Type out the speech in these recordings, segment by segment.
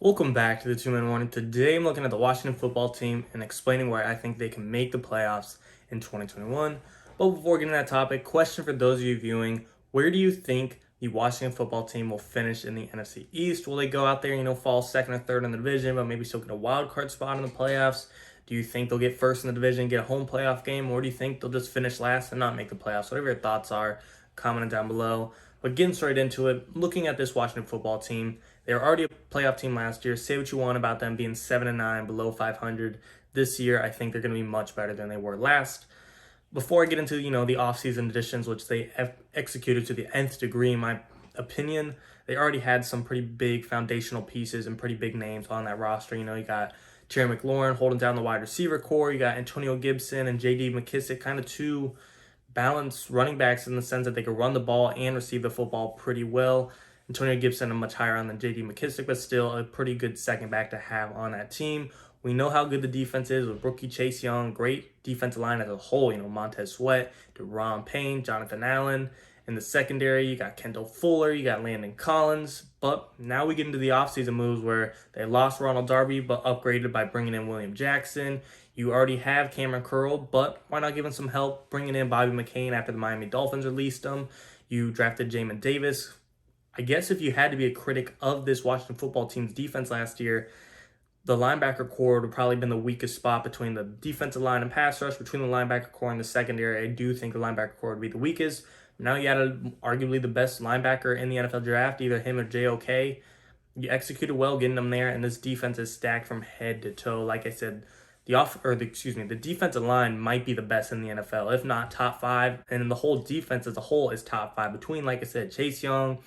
Welcome back to the Two-Man Warning. Today I'm looking at the Washington football team and explaining why I think they can make the playoffs in 2021. But before getting to that topic, question for those of you viewing, where do you think the Washington football team will finish in the NFC East? Will they go out there, fall second or third in the division, but maybe still get a wild card spot in the playoffs? Do you think they'll get first in the division, get a home playoff game, or do you think they'll just finish last and not make the playoffs? Whatever your thoughts are, comment down below. But getting straight into it, looking at this Washington football team, they were already a playoff team last year. Say what you want about them being 7-9, below 500. This year, I think they're going to be much better than they were last. Before I get into, the offseason additions, which they executed to the nth degree, in my opinion, they already had some pretty big foundational pieces and pretty big names on that roster. You got Terry McLaurin holding down the wide receiver core. You got Antonio Gibson and J.D. McKissick, kind of two balanced running backs in the sense that they could run the ball and receive the football pretty well. Antonio Gibson a much higher on than J.D. McKissick, but still a pretty good second back to have on that team. We know how good the defense is with rookie Chase Young, great defensive line as a whole. Montez Sweat, Deron Payne, Jonathan Allen. In the secondary, you got Kendall Fuller, you got Landon Collins. But now we get into the offseason moves where they lost Ronald Darby, but upgraded by bringing in William Jackson. You already have Cameron Curl, but why not give him some help bringing in Bobby McCain after the Miami Dolphins released him? You drafted Jamin Davis. I guess if you had to be a critic of this Washington football team's defense last year, the linebacker core would have probably been the weakest spot between the defensive line and pass rush, between the linebacker core and the secondary. I do think the linebacker core would be the weakest. Now you added arguably the best linebacker in the NFL draft, either him or JOK. You executed well getting them there, and this defense is stacked from head to toe. Like I said, the defensive line might be the best in the NFL, if not top five, and the whole defense as a whole is top five. Between, like I said, Chase Young,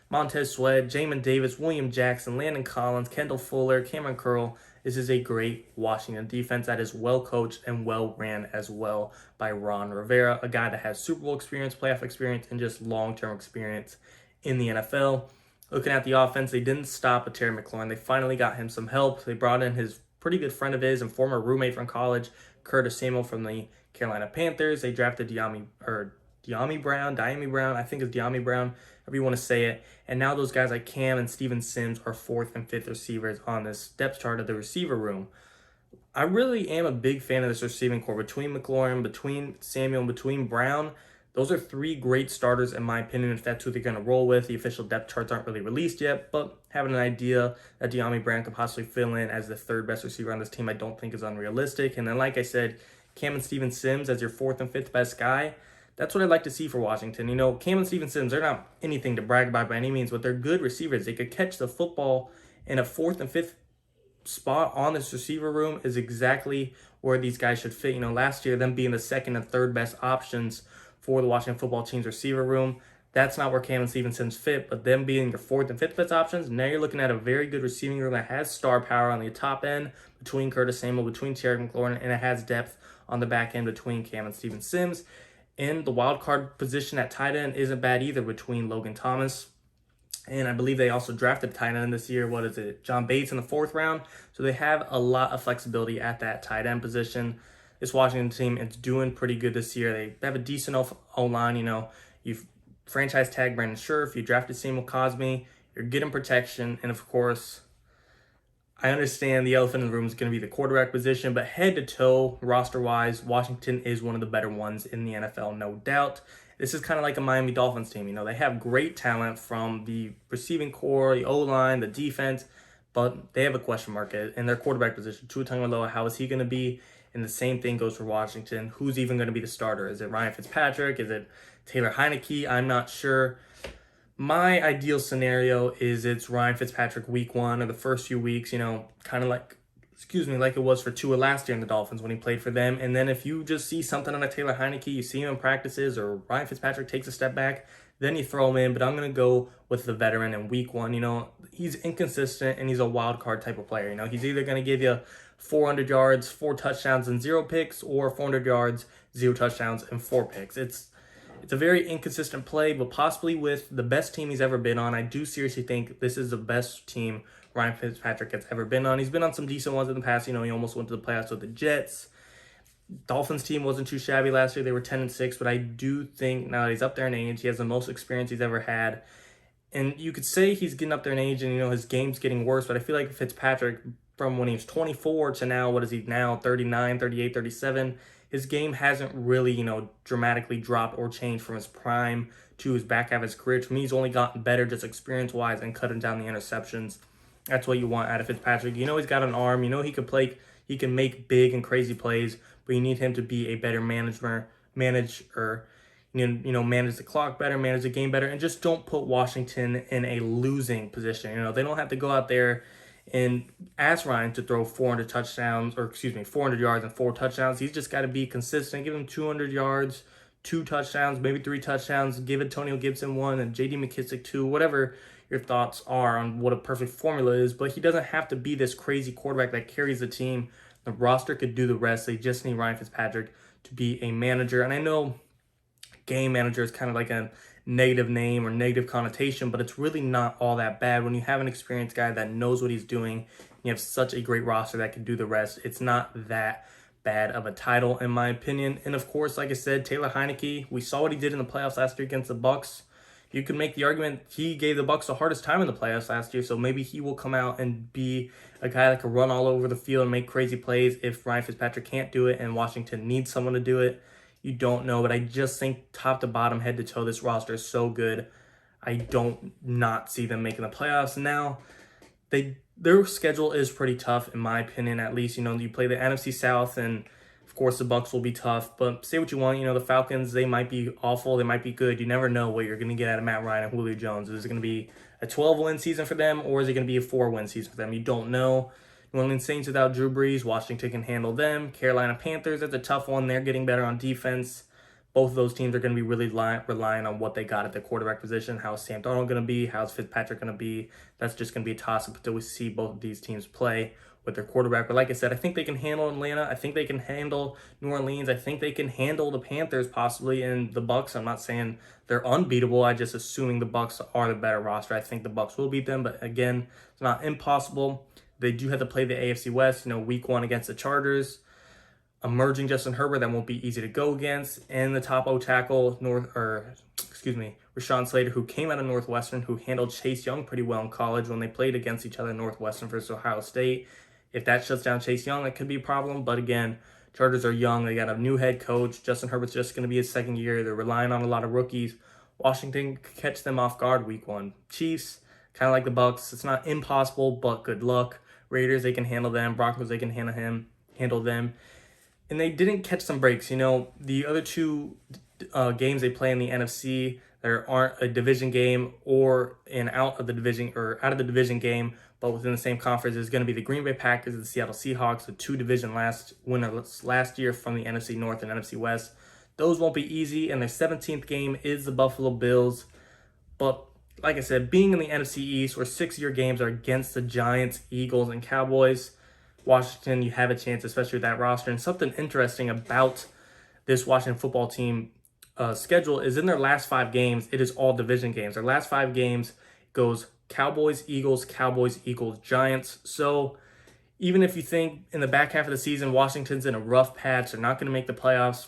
Montez Sweat, Jamin Davis, William Jackson, Landon Collins, Kendall Fuller, Cameron Curl. This is a great Washington defense that is well coached and well ran as well by Ron Rivera, a guy that has Super Bowl experience, playoff experience, and just long-term experience in the NFL. Looking at the offense, they didn't stop with Terry McLaurin. They finally got him some help. They brought in his pretty good friend of his and former roommate from college, Curtis Samuel from the Carolina Panthers. They drafted Dyami Brown, I think it's Dyami Brown, however you want to say it. And now those guys like Cam and Steven Sims are fourth and fifth receivers on this depth chart of the receiver room. I really am a big fan of this receiving core. Between McLaurin, between Samuel, and between Brown, those are three great starters in my opinion, if that's who they're going to roll with. The official depth charts aren't really released yet, but having an idea that Dyami Brown could possibly fill in as the third best receiver on this team I don't think is unrealistic. And then, like I said, Cam and Steven Sims as your fourth and fifth best guy. That's what I'd like to see for Washington. Cam and Steven Sims, they're not anything to brag about by any means, but they're good receivers. They could catch the football, in a fourth and fifth spot on this receiver room is exactly where these guys should fit. Last year, them being the second and third best options for the Washington football team's receiver room, that's not where Cam and Steven Sims fit, but them being your fourth and fifth best options, now you're looking at a very good receiving room that has star power on the top end between Curtis Samuel, between Terry McLaurin, and it has depth on the back end between Cam and Steven Sims. And the wild card position at tight end isn't bad either between Logan Thomas. And I believe they also drafted tight end this year. John Bates in the fourth round. So they have a lot of flexibility at that tight end position. This Washington team is doing pretty good this year. They have a decent O-line. You've franchise tag Brandon Scherf. You drafted Samuel Cosme. You're getting protection. And of course, I understand the elephant in the room is going to be the quarterback position, but head to toe, roster-wise, Washington is one of the better ones in the NFL, no doubt. This is kind of like a Miami Dolphins team. They have great talent from the receiving core, the O-line, the defense, but they have a question mark in their quarterback position. Tua Tagovailoa, how is he going to be? And the same thing goes for Washington. Who's even going to be the starter? Is it Ryan Fitzpatrick? Is it Taylor Heineke? I'm not sure. My ideal scenario is it's Ryan Fitzpatrick week one or the first few weeks, kind of like it was for Tua last year in the Dolphins when he played for them. And then if you just see something on a Taylor Heineke, you see him in practices or Ryan Fitzpatrick takes a step back, then you throw him in. But I'm going to go with the veteran in week one. He's inconsistent and he's a wild card type of player. He's either going to give you 400 yards, 4 touchdowns, and 0 picks, or 400 yards, 0 touchdowns, and 4 picks. It's a very inconsistent play, but possibly with the best team he's ever been on. I do seriously think this is the best team Ryan Fitzpatrick has ever been on. He's been on some decent ones in the past. He almost went to the playoffs with the Jets. Dolphins team wasn't too shabby last year. They were 10-6, but I do think now that he's up there in age, he has the most experience he's ever had. And you could say he's getting up there in age and, his game's getting worse, but I feel like Fitzpatrick, from when he was 24 to now, what is he now, 39, 38, 37, his game hasn't really, dramatically dropped or changed from his prime to his back half of his career. To me, he's only gotten better just experience-wise and cutting down the interceptions. That's what you want out of Fitzpatrick. He's got an arm. He could play, he can make big and crazy plays, but you need him to be a better manager, manage the clock better, manage the game better, and just don't put Washington in a losing position. They don't have to go out there and ask Ryan to throw 400 touchdowns, or 400 yards and 4 touchdowns. He's just got to be consistent. Give him 200 yards, 2 touchdowns, maybe 3 touchdowns. Give Antonio Gibson 1 and J.D. McKissick 2, whatever your thoughts are on what a perfect formula is. But he doesn't have to be this crazy quarterback that carries the team. The roster could do the rest. They just need Ryan Fitzpatrick to be a manager. And I know game manager is kind of like a negative name or negative connotation, but it's really not all that bad when you have an experienced guy that knows what he's doing. You have such a great roster that can do the rest. It's not that bad of a title, in my opinion. And of course, like I said, Taylor Heineke, we saw what he did in the playoffs last year against the Bucks. You could make the argument he gave the Bucks the hardest time in the playoffs last year, so maybe he will come out and be a guy that can run all over the field and make crazy plays if Ryan Fitzpatrick can't do it and Washington needs someone to do it. You don't know, but I just think top to bottom, head to toe, this roster is so good. I don't not see them making the playoffs. Now, their schedule is pretty tough, in my opinion, at least. You play the NFC South, and of course the Bucks will be tough. But say what you want, the Falcons, they might be awful, they might be good. You never know what you're going to get out of Matt Ryan and Julio Jones. Is it going to be a 12-win season for them, or is it going to be a 4-win season for them? You don't know. New Orleans Saints without Drew Brees, Washington can handle them. Carolina Panthers, that's a tough one. They're getting better on defense. Both of those teams are going to be really relying on what they got at the quarterback position. How's Sam Darnold going to be? How's Fitzpatrick going to be? That's just going to be a toss-up until we see both of these teams play with their quarterback. But like I said, I think they can handle Atlanta. I think they can handle New Orleans. I think they can handle the Panthers possibly, and the Bucks. I'm not saying they're unbeatable. I'm just assuming the Bucks are the better roster. I think the Bucks will beat them, but again, it's not impossible. They do have to play the AFC West, week 1 against the Chargers. Emerging Justin Herbert, that won't be easy to go against. And the top O tackle, Rashawn Slater, who came out of Northwestern, who handled Chase Young pretty well in college when they played against each other, Northwestern versus Ohio State. If that shuts down Chase Young, that could be a problem. But again, Chargers are young. They got a new head coach. Justin Herbert's just going to be his second year. They're relying on a lot of rookies. Washington could catch them off guard week 1. Chiefs, kind of like the Bucks. It's not impossible, but good luck. Raiders, they can handle them. Broncos, they can handle them. And they didn't catch some breaks. The other 2 games they play in the NFC, there aren't a division game or out of the division game, but within the same conference is going to be the Green Bay Packers and the Seattle Seahawks, the 2 division winners last year from the NFC North and NFC West. Those won't be easy, and their 17th game is the Buffalo Bills. But like I said, being in the NFC East, where 6 of your games are against the Giants, Eagles, and Cowboys, Washington, you have a chance, especially with that roster. And something interesting about this Washington football team schedule is in their last 5 games, it is all division games. Their last 5 games goes Cowboys, Eagles, Giants. So even if you think in the back half of the season, Washington's in a rough patch, they're not going to make the playoffs,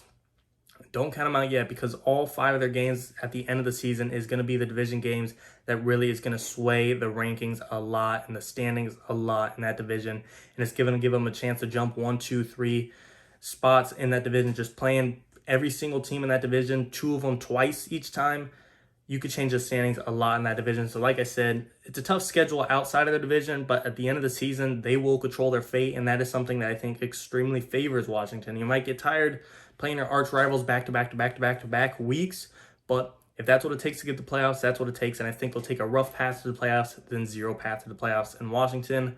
don't count them out yet, because all 5 of their games at the end of the season is going to be the division games that really is going to sway the rankings a lot and the standings a lot in that division. And it's going to give them a chance to jump 1, 2, 3 spots in that division. Just playing every single team in that division, 2 of them twice each time, you could change the standings a lot in that division. So like I said, it's a tough schedule outside of the division, but at the end of the season, they will control their fate, and that is something that I think extremely favors Washington. You might get tired playing your arch rivals back-to-back weeks, but if that's what it takes to get the playoffs, that's what it takes, and I think they'll take a rough path to the playoffs than 0 path to the playoffs. In Washington,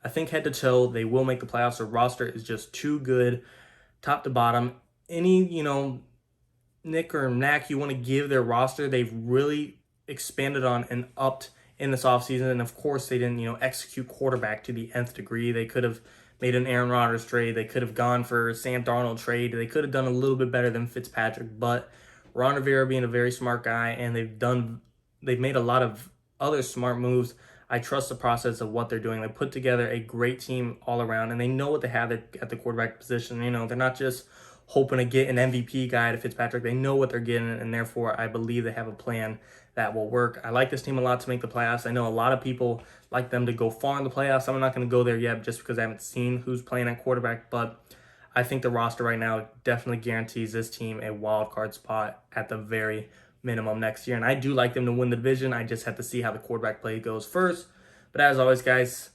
I think head to toe, they will make the playoffs. Their roster is just too good, top to bottom. Any, nick or knack you want to give their roster, they've really expanded on and upped in this offseason. And of course, they didn't, execute quarterback to the nth degree. They could have made an Aaron Rodgers trade. They could have gone for a Sam Darnold trade. They could have done a little bit better than Fitzpatrick, but Ron Rivera being a very smart guy, and they've made a lot of other smart moves. I trust the process of what they're doing. They put together a great team all around, and they know what they have at the quarterback position. They're not just hoping to get an MVP guy to Fitzpatrick. They know what they're getting, and therefore I believe they have a plan that will work. I like this team a lot to make the playoffs. I know a lot of people like them to go far in the playoffs. I'm not going to go there yet just because I haven't seen who's playing at quarterback, but I think the roster right now definitely guarantees this team a wild card spot at the very minimum next year. And I do like them to win the division. I just have to see how the quarterback play goes first. But as always, guys,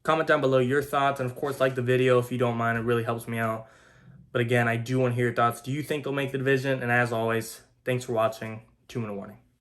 comment down below your thoughts. And of course, like the video if you don't mind. It really helps me out. But again, I do want to hear your thoughts. Do you think they'll make the division? And as always, thanks for watching. 2-minute warning.